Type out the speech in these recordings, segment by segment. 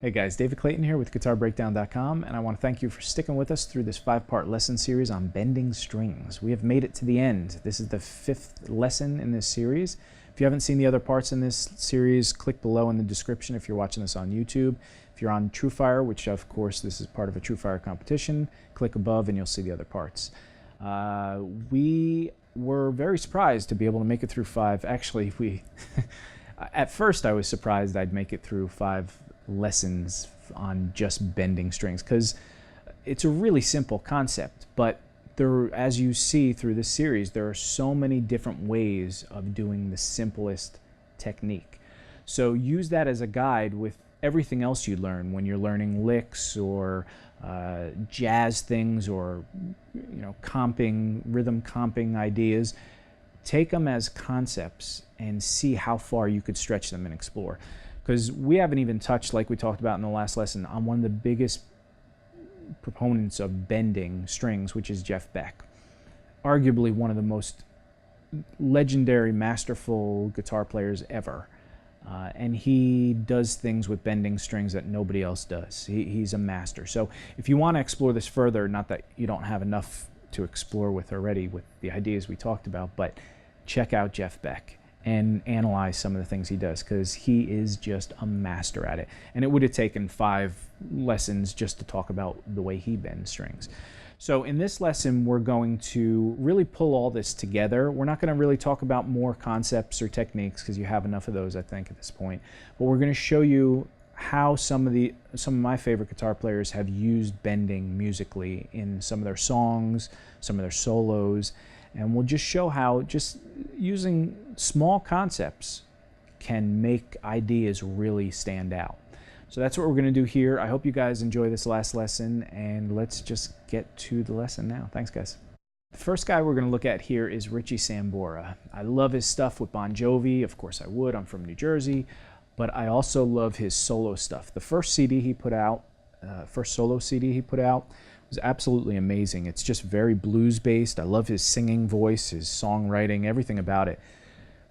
Hey guys, David Clayton here with GuitarBreakdown.com, and I want to thank you for sticking with us through this 5-part lesson series on bending strings. We have made it to the end. This is the 5th lesson in this series. If you haven't seen the other parts in this series, click below in the description if you're watching this on YouTube. If you're on TrueFire, which of course this is part of a TrueFire competition, click above and you'll see the other parts. We were very surprised to be able to make it through 5. Actually, at first I was surprised I'd make it through 5 lessons on just bending strings, because it's a really simple concept, but there, as you see through this series, there are so many different ways of doing the simplest technique. So use that as a guide with everything else you learn when you're learning licks or jazz things, or comping, rhythm comping ideas. Take them as concepts and see how far you could stretch them and explore. Because we haven't even touched, like we talked about in the last lesson, on one of the biggest proponents of bending strings, which is Jeff Beck. Arguably one of the most legendary, masterful guitar players ever. And he does things with bending strings that nobody else does. He's a master. So if you want to explore this further, not that you don't have enough to explore with already with the ideas we talked about, but check out Jeff Beck and analyze some of the things he does, because he is just a master at it. And it would have taken 5 lessons just to talk about the way he bends strings. So in this lesson, we're going to really pull all this together. We're not going to really talk about more concepts or techniques, because you have enough of those, I think, at this point. But we're going to show you how some of my favorite guitar players have used bending musically in some of their songs, some of their solos. And we'll just show how just using small concepts can make ideas really stand out. So that's what we're going to do here. I hope you guys enjoy this last lesson, and let's just get to the lesson now. Thanks, guys. The first guy we're going to look at here is Richie Sambora. I love his stuff with Bon Jovi. Of course I would. I'm from New Jersey. But I also love his solo stuff. The first CD he put out, first solo CD he put out, was absolutely amazing. It's just very blues-based. I love his singing voice, his songwriting, everything about it.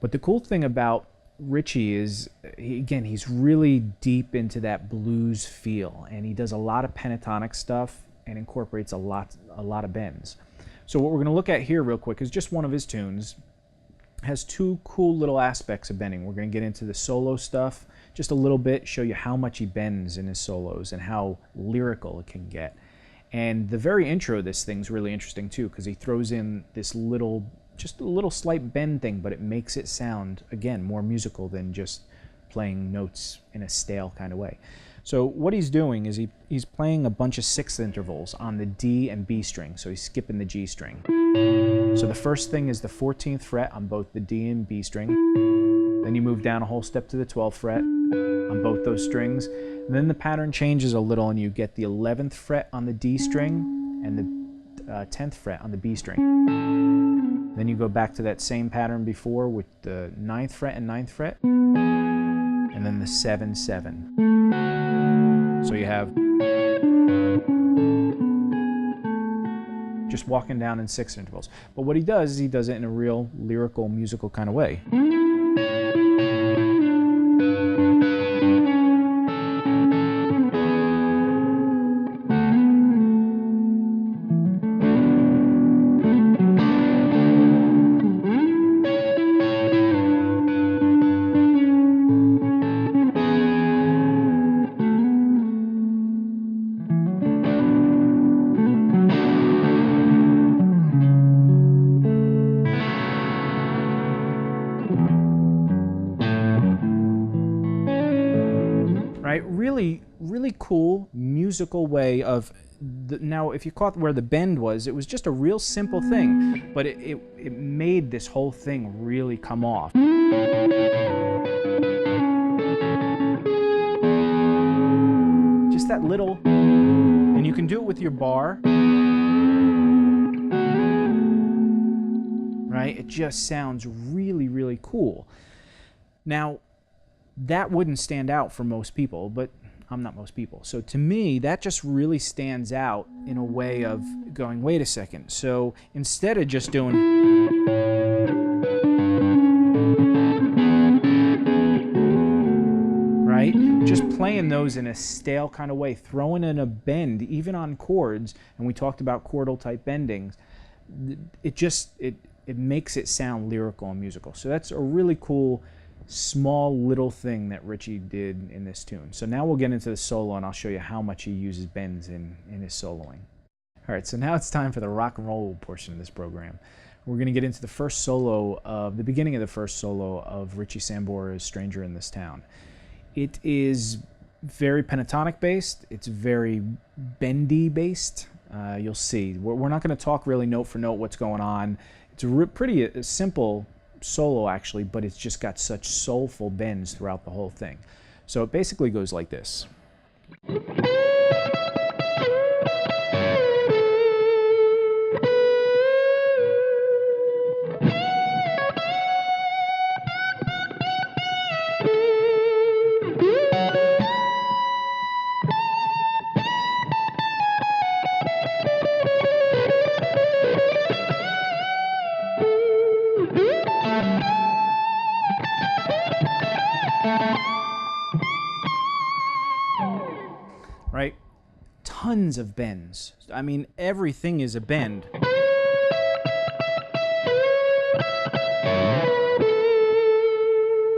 But the cool thing about Richie is, again, he's really deep into that blues feel, and he does a lot of pentatonic stuff and incorporates a lot of bends. So what we're going to look at here real quick is just one of his tunes. It has 2 cool little aspects of bending. We're going to get into the solo stuff just a little bit, show you how much he bends in his solos and how lyrical it can get. And the very intro of this thing's really interesting too, because he throws in this just a little slight bend thing, but it makes it sound, again, more musical than just playing notes in a stale kind of way. So what he's doing is he's playing a bunch of 6th intervals on the D and B string, so he's skipping the G string. So the first thing is the 14th fret on both the D and B string. Then you move down a whole step to the 12th fret on both those strings. And then the pattern changes a little, and you get the 11th fret on the D string and the 10th fret on the B string. Then you go back to that same pattern before with the 9th fret and 9th fret, and then the 7-7. So you have just walking down in 6 intervals. But what he does is he does it in a real lyrical, musical kind of way. Really cool musical way of now if you caught where the bend was, it was just a real simple thing, but it made this whole thing really come off. Just that little, and you can do it with your bar, right? It just sounds really cool. Now that wouldn't stand out for most people, but I'm not most people. So to me, that just really stands out in a way of going, wait a second. So instead of just doing, right, just playing those in a stale kind of way, throwing in a bend, even on chords, and we talked about chordal type bendings, it makes it sound lyrical and musical. So that's a really cool, small little thing that Richie did in this tune. So now we'll get into the solo, and I'll show you how much he uses bends in his soloing. All right, so now it's time for the rock and roll portion of this program. We're going to get into the first solo of the beginning of the first solo of Richie Sambora's "Stranger in This Town." It is very pentatonic based. It's very bendy based. You'll see. We're not going to talk really note for note what's going on. It's a pretty simple solo actually, but it's just got such soulful bends throughout the whole thing. So it basically goes like this. Right? Tons of bends. I mean, everything is a bend.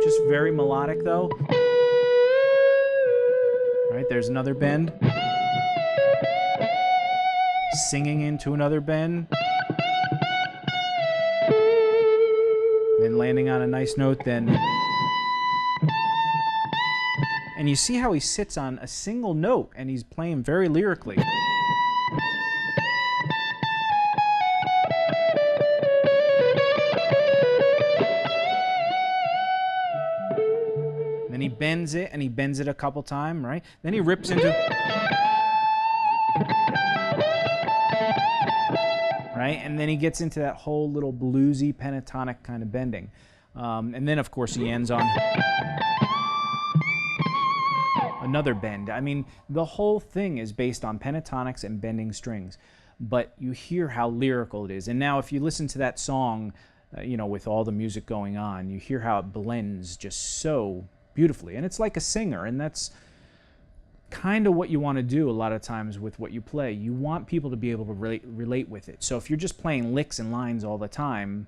Just very melodic though. Right, there's another bend. Singing into another bend. Then landing on a nice note, then. And you see how he sits on a single note and he's playing very lyrically. Then he bends it, and he bends it a couple times, right? Then he rips into... Right? And then he gets into that whole little bluesy, pentatonic kind of bending. And then, of course, he ends on... another bend. I mean, the whole thing is based on pentatonics and bending strings, but you hear how lyrical it is. And now if you listen to that song, with all the music going on, you hear how it blends just so beautifully. And it's like a singer, and that's kind of what you want to do a lot of times with what you play. You want people to be able to relate with it. So if you're just playing licks and lines all the time,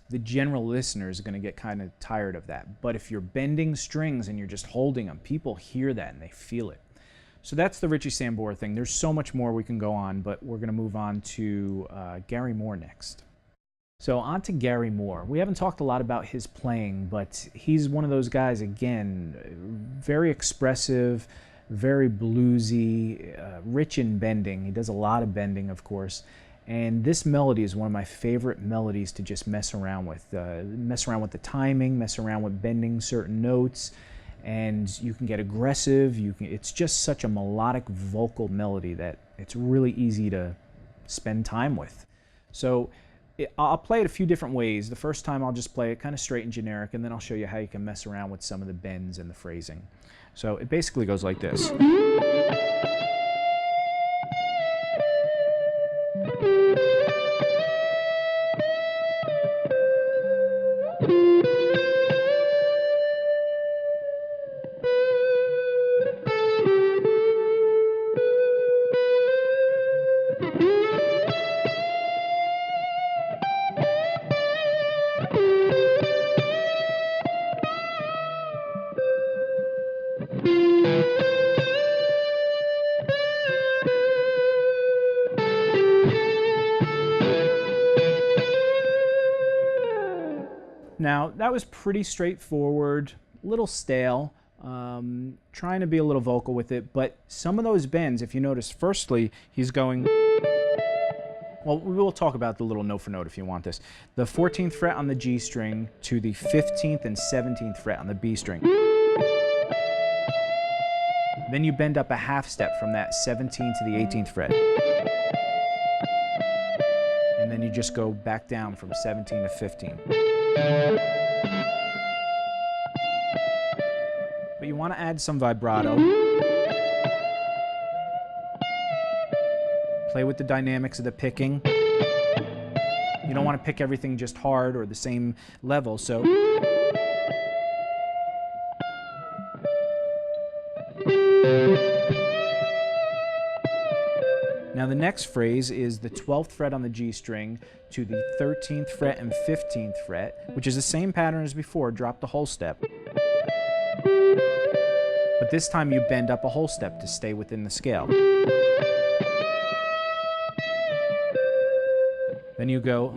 the general listener is going to get kind of tired of that. But if you're bending strings and you're just holding them, people hear that and they feel it. So that's the Richie Sambora thing. There's so much more we can go on, but we're going to move on to Gary Moore next. So on to Gary Moore. We haven't talked a lot about his playing, but he's one of those guys, again, very expressive, very bluesy, rich in bending. He does a lot of bending, of course. And this melody is one of my favorite melodies to just mess around with. Mess around with the timing, mess around with bending certain notes, and you can get aggressive. It's just such a melodic vocal melody that it's really easy to spend time with. So I'll play it a few different ways. The first time I'll just play it kind of straight and generic, and then I'll show you how you can mess around with some of the bends and the phrasing. So it basically goes like this. Now, that was pretty straightforward, a little stale, trying to be a little vocal with it, but some of those bends, if you notice, firstly, he's going... Well, we'll talk about the little note for note if you want this. The 14th fret on the G string to the 15th and 17th fret on the B string. Then you bend up a half step from that 17th to the 18th fret. And then you just go back down from 17 to 15. But you want to add some vibrato. Play with the dynamics of the picking. You don't want to pick everything just hard or the same level, so... the next phrase is the 12th fret on the G string to the 13th fret and 15th fret, which is the same pattern as before, drop the whole step. But this time you bend up a whole step to stay within the scale. Then you go,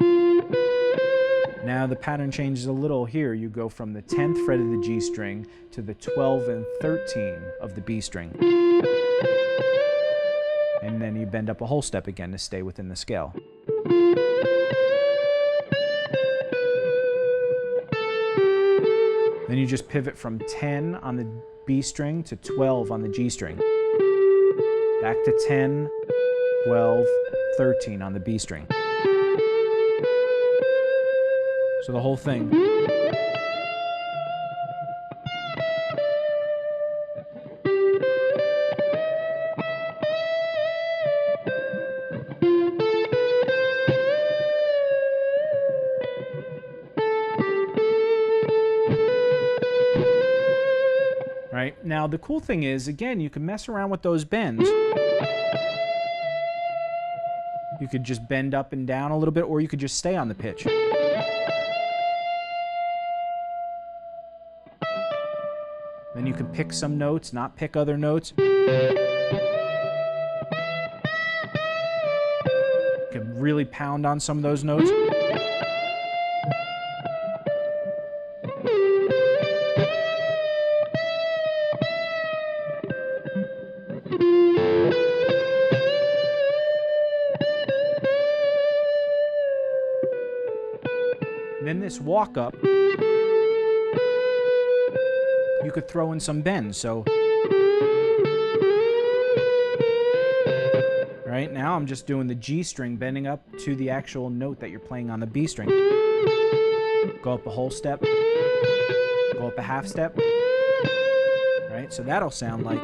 now the pattern changes a little here. You go from the 10th fret of the G string to the 12 and 13 of the B string. And then you bend up a whole step again to stay within the scale. Then you just pivot from 10 on the B string to 12 on the G string. Back to 10, 12, 13 on the B string. So the whole thing. Right? Now the cool thing is, again, you can mess around with those bends. You could just bend up and down a little bit, or you could just stay on the pitch. Then you can pick some notes, not pick other notes. You can really pound on some of those notes. And then this walk up, you could throw in some bends. So, right now I'm just doing the G string, bending up to the actual note that you're playing on the B string. Go up a whole step, go up a half step, right? So that'll sound like.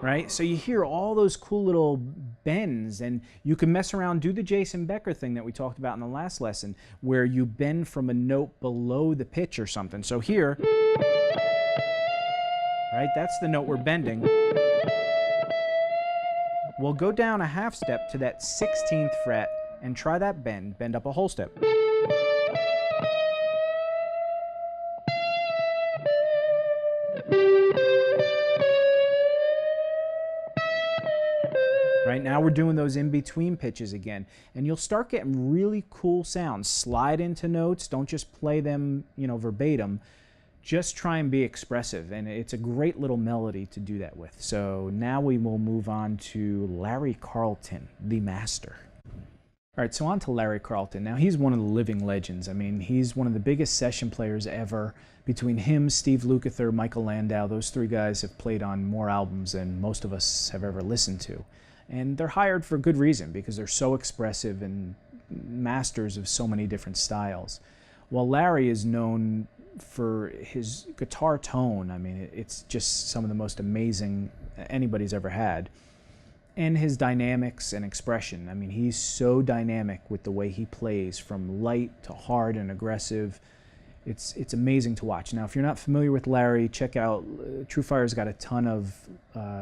Right? So you hear all those cool little bends, and you can mess around, do the Jason Becker thing that we talked about in the last lesson, where you bend from a note below the pitch or something. So here, right, that's the note we're bending. We'll go down a half step to that 16th fret and try that bend up a whole step. Right now we're doing those in-between pitches again, and you'll start getting really cool sounds. Slide into notes, don't just play them, verbatim. Just try and be expressive, and it's a great little melody to do that with. So now we will move on to Larry Carlton, the master. All right, so on to Larry Carlton. Now he's one of the living legends. I mean, he's one of the biggest session players ever. Between him, Steve Lukather, Michael Landau, those three guys have played on more albums than most of us have ever listened to. And they're hired for good reason, because they're so expressive and masters of so many different styles. While Larry is known for his guitar tone, I mean, it's just some of the most amazing anybody's ever had. And his dynamics and expression. I mean, he's so dynamic with the way he plays, from light to hard and aggressive. It's amazing to watch. Now, if you're not familiar with Larry, check out TrueFire's got a ton of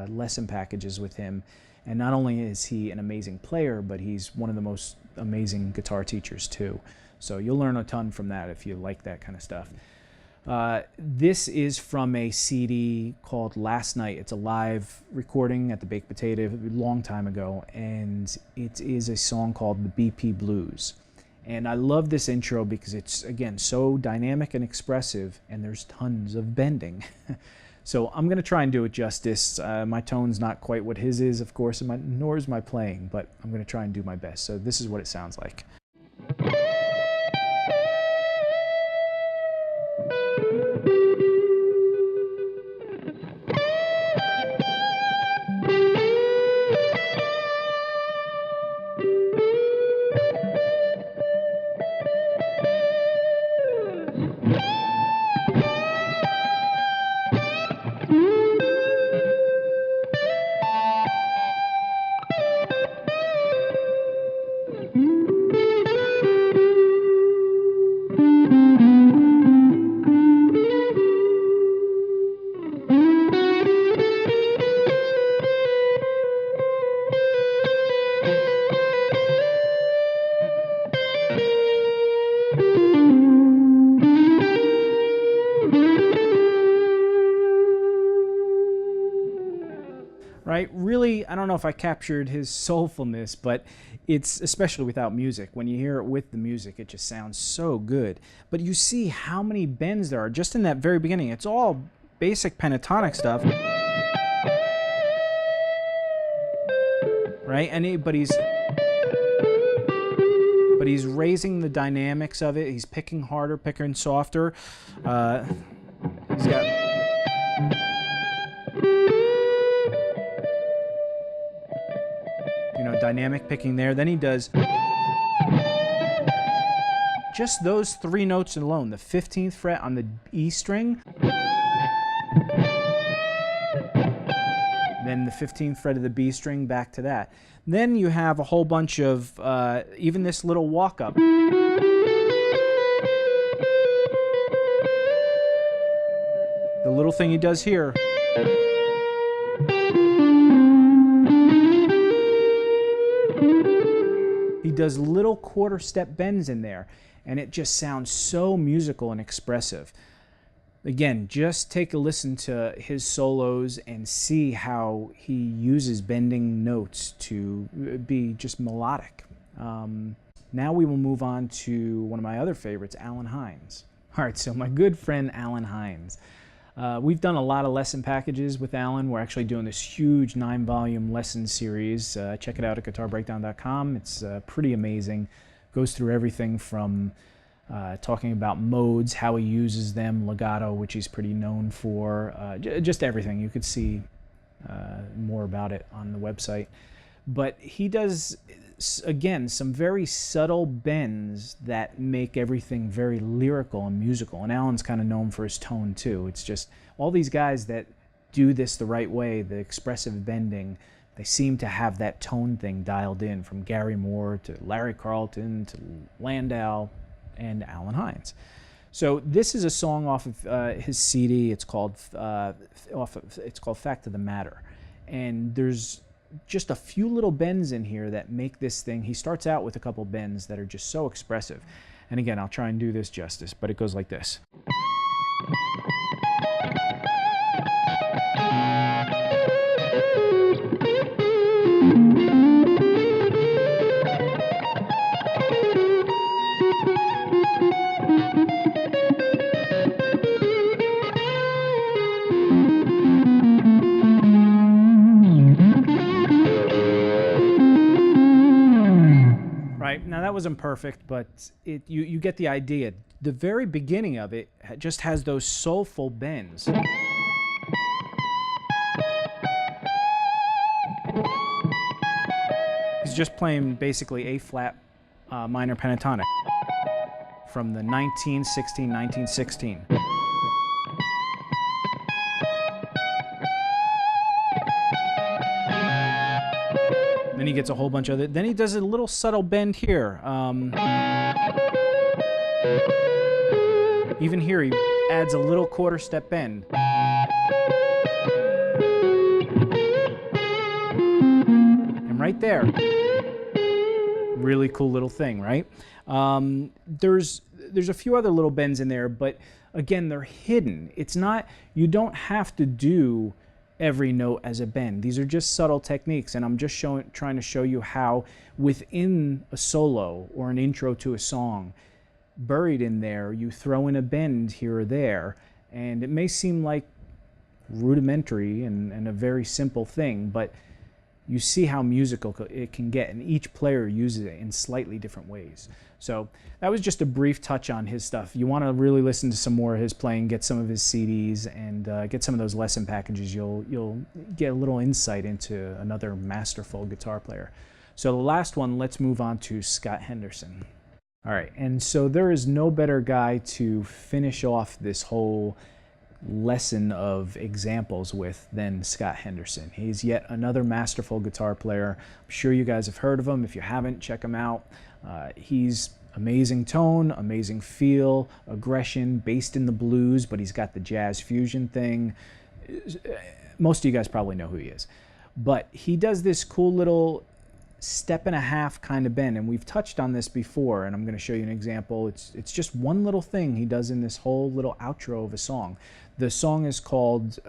lesson packages with him. And not only is he an amazing player, but he's one of the most amazing guitar teachers too. So you'll learn a ton from that if you like that kind of stuff. This is from a CD called Last Night. It's a live recording at the Baked Potato a long time ago, and it is a song called The BP Blues. And I love this intro because it's, again, so dynamic and expressive, and there's tons of bending. So I'm going to try and do it justice. My tone's not quite what his is, of course, and nor is my playing, but I'm going to try and do my best. So this is what it sounds like. right? Really, I don't know if I captured his soulfulness, but it's, especially without music, when you hear it with the music, it just sounds so good. But you see how many bends there are just in that very beginning. It's all basic pentatonic stuff, right? But he's raising the dynamics of it. He's picking harder, picking softer. He's got, you know, dynamic picking there. Then he does just those 3 notes alone, the 15th fret on the E string, then the 15th fret of the B string, back to that. Then you have a whole bunch of, even this little walk up. The little thing he does here. He does little quarter step bends in there, and it just sounds so musical and expressive. Again, just take a listen to his solos and see how he uses bending notes to be just melodic. Now we will move on to one of my other favorites, Alan Hines. All right, so my good friend Alan Hines. We've done a lot of lesson packages with Alan. We're actually doing this huge 9-volume lesson series. Check it out at guitarbreakdown.com. It's pretty amazing. Goes through everything from talking about modes, how he uses them, legato, which he's pretty known for, just everything. You could see more about it on the website. But he does, again, some very subtle bends that make everything very lyrical and musical. And Alan's kind of known for his tone too. It's just all these guys that do this the right way, the expressive bending, they seem to have that tone thing dialed in, from Gary Moore to Larry Carlton to Landau and Alan Hines. So this is a song off of his CD. It's called Fact of the Matter, and there's just a few little bends in here that make this thing. He starts out with a couple bends that are just so expressive. And again, I'll try and do this justice, but it goes like this. Now that wasn't perfect, but you get the idea. The very beginning of it just has those soulful bends. He's just playing basically A-flat minor pentatonic from the 1916. Then he gets a whole bunch of it. Then he does a little subtle bend here. Even here, he adds a little quarter step bend. And right there, really cool little thing, right? There's a few other little bends in there, but again, they're hidden. It's not, you don't have to do every note as a bend. These are just subtle techniques, and I'm just trying to show you how within a solo or an intro to a song, buried in there, you throw in a bend here or there, and it may seem like rudimentary and a very simple thing, but you see how musical it can get, and each player uses it in slightly different ways. So that was just a brief touch on his stuff. You want to really listen to some more of his playing, get some of his CDs, and get some of those lesson packages. You'll get a little insight into another masterful guitar player. So the last one, let's move on to Scott Henderson. All right, and so there is no better guy to finish off this whole lesson of examples with than Scott Henderson. He's yet another masterful guitar player. I'm sure you guys have heard of him. If you haven't, check him out. He's amazing tone, amazing feel, aggression, based in the blues, but he's got the jazz fusion thing. Most of you guys probably know who he is. But he does this cool little step and a half kind of bend, and we've touched on this before, and I'm going to show you an example. It's just one little thing he does in this whole little outro of a song. The song is called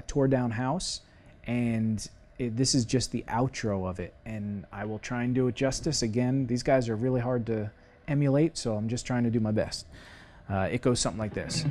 Tore Down House, and This is just the outro of it, and I will try and do it justice. Again, these guys are really hard to emulate, so I'm just trying to do my best. It goes something like this.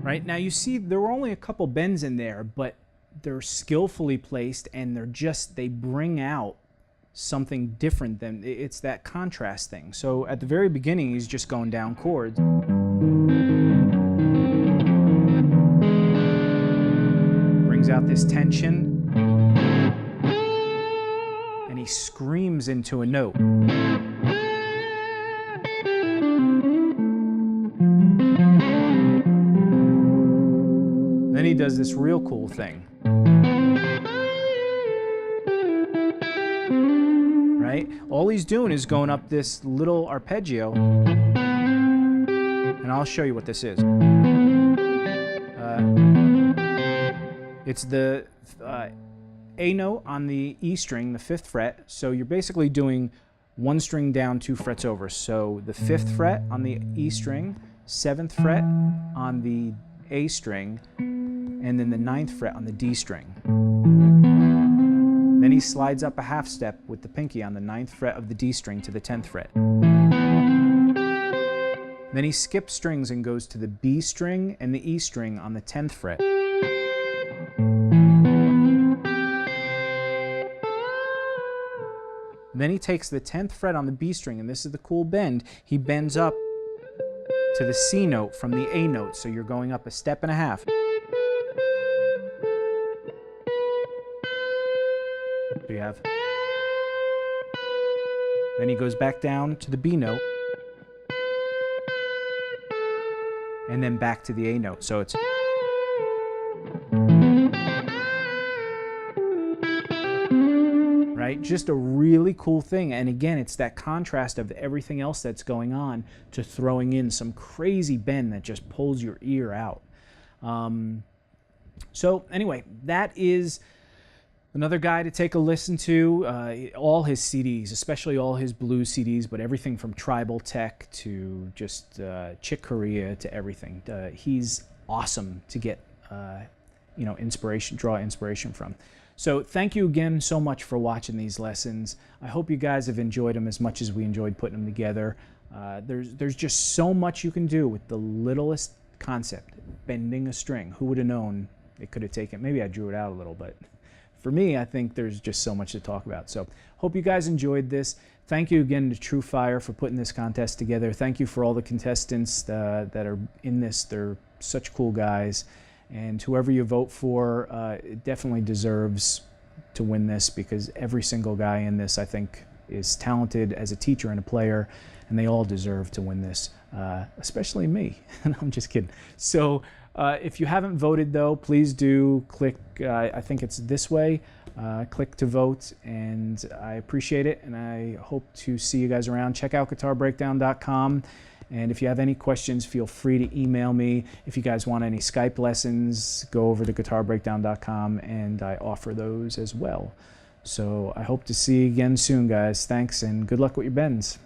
Right, now you see there were only a couple bends in there, but they're skillfully placed, and they bring out something different than, it's that contrast thing. So at the very beginning, he's just going down chords. Brings out this tension, and he screams into a note. Then he does this real cool thing. Right? All he's doing is going up this little arpeggio, and I'll show you what this is. It's the A note on the E string, the 5th fret, so you're basically doing 1 string down, 2 frets over. So the 5th fret on the E string, 7th fret on the A string, and then the 9th fret on the D string. Then he slides up a half step with the pinky on the 9th fret of the D string to the 10th fret. Then he skips strings and goes to the B string and the E string on the 10th fret. Then he takes the 10th fret on the B string, and this is the cool bend, he bends up to the C note from the A note, so you're going up a step and a half. So you have. Then he goes back down to the B note, and then back to the A note. So it's. Right? Just a really cool thing. And again, it's that contrast of everything else that's going on to throwing in some crazy bend that just pulls your ear out. So anyway, that is another guy to take a listen to. All his CDs, especially all his blues CDs, but everything from tribal tech to just Chick Corea to everything. He's awesome to get draw inspiration from. So thank you again so much for watching these lessons. I hope you guys have enjoyed them as much as we enjoyed putting them together. There's just so much you can do with the littlest concept, bending a string. Who would have known it could have taken, maybe I drew it out a little, but for me, I think there's just so much to talk about. So hope you guys enjoyed this. Thank you again to TrueFire for putting this contest together. Thank you for all the contestants that are in this. They're such cool guys. And whoever you vote for definitely deserves to win this, because every single guy in this, I think, is talented as a teacher and a player, and they all deserve to win this, especially me. No, I'm just kidding. So if you haven't voted, though, please do click, I think it's this way, click to vote, and I appreciate it, and I hope to see you guys around. Check out guitarbreakdown.com. And if you have any questions, feel free to email me. If you guys want any Skype lessons, go over to guitarbreakdown.com, and I offer those as well. So I hope to see you again soon, guys. Thanks, and good luck with your bends.